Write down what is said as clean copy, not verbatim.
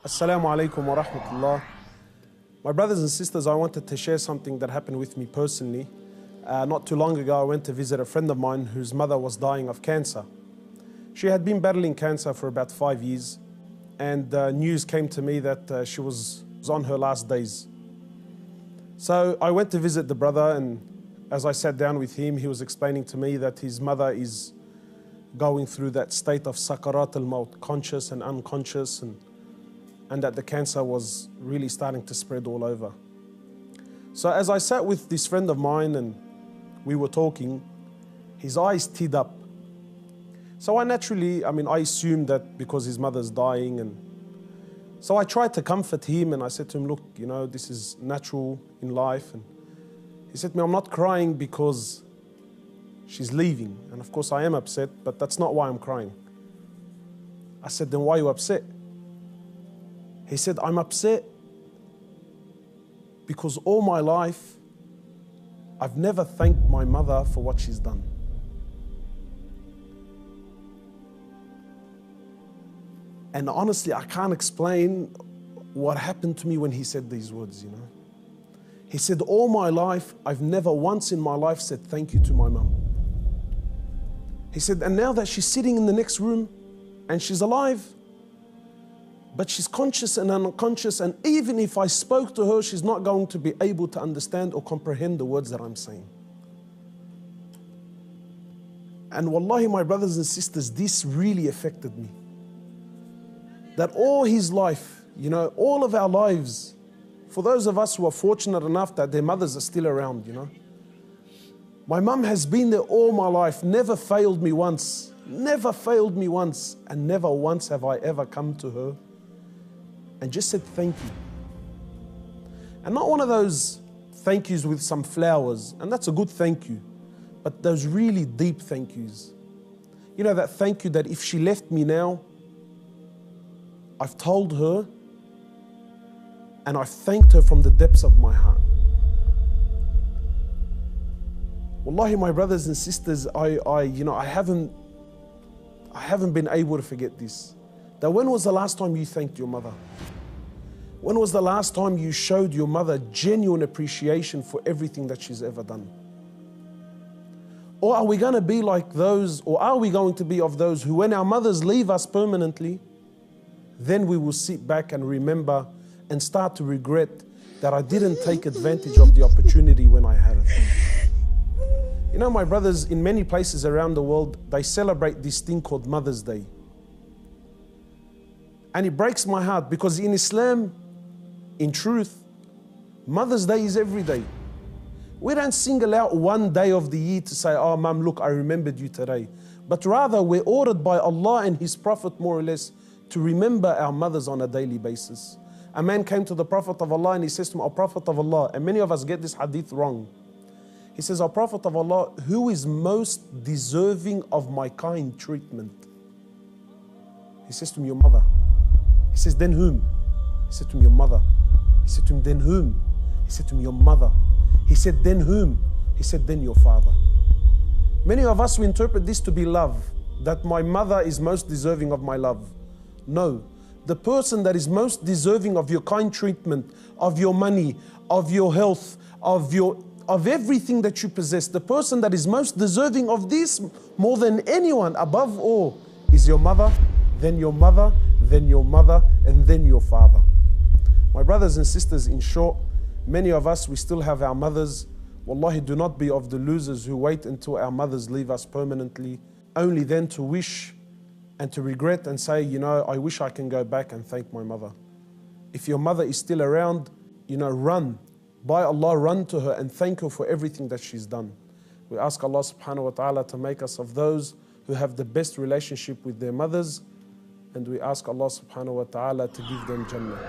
Assalamu alaikum wa rahmatullah. My brothers and sisters, I wanted to share something that happened with me personally. Not too long ago, I went to visit a friend of mine whose mother was dying of cancer. She had been battling cancer for about 5 years, and news came to me that she was on her last days. So I went to visit the brother, and as I sat down with him, he was explaining to me that his mother is going through that state of sakarat al-maut, conscious and unconscious, and that the cancer was really starting to spread all over. So as I sat with this friend of mine and we were talking, his eyes teared up. So I assumed that because his mother's dying, and so I tried to comfort him, and I said to him, look, this is natural in life. And he said to me, I'm not crying because she's leaving. And of course I am upset, but that's not why I'm crying. I said, then why are you upset? He said, I'm upset because all my life, I've never thanked my mother for what she's done. And honestly, I can't explain what happened to me when he said these words, He said, all my life, I've never once in my life said thank you to my mum. He said, and now that she's sitting in the next room and she's alive, but she's conscious and unconscious, and even if I spoke to her, she's not going to be able to understand or comprehend the words that I'm saying. And wallahi, my brothers and sisters, this really affected me. That all his life, all of our lives, for those of us who are fortunate enough that their mothers are still around, my mum has been there all my life, never failed me once, and never once have I ever come to her and just said thank you. And not one of those thank yous with some flowers, and that's a good thank you, but those really deep thank yous. That thank you that if she left me now, I've told her and I've thanked her from the depths of my heart. Wallahi, my brothers and sisters, I haven't been able to forget this. That when was the last time you thanked your mother? When was the last time you showed your mother genuine appreciation for everything that she's ever done? Or are we going to be like those, or are we going to be of those who, when our mothers leave us permanently, then we will sit back and remember and start to regret that I didn't take advantage of the opportunity when I had it. My brothers, in many places around the world, they celebrate this thing called Mother's Day. And it breaks my heart because in Islam, in truth, Mother's Day is every day. We don't single out one day of the year to say, oh, Mum, look, I remembered you today. But rather, we're ordered by Allah and His Prophet, more or less, to remember our mothers on a daily basis. A man came to the Prophet of Allah and he says to him, O Prophet of Allah, and many of us get this hadith wrong. He says, O Prophet of Allah, who is most deserving of my kind treatment? He says to him, your mother. He says, then whom? He said to him, your mother. He said to him, then whom? He said to him, your mother. He said, then whom? He said, then your father. Many of us, we interpret this to be love, that my mother is most deserving of my love. No, the person that is most deserving of your kind treatment, of your money, of your health, of everything that you possess, the person that is most deserving of this more than anyone, above all, is your mother, then your mother, then your mother, and then your father. My brothers and sisters, in short, many of us, we still have our mothers. Wallahi, do not be of the losers who wait until our mothers leave us permanently, only then to wish and to regret and say, I wish I can go back and thank my mother. If your mother is still around, run. By Allah, run to her and thank her for everything that she's done. We ask Allah subhanahu wa ta'ala to make us of those who have the best relationship with their mothers, and we ask Allah subhanahu wa ta'ala to give them Jannah.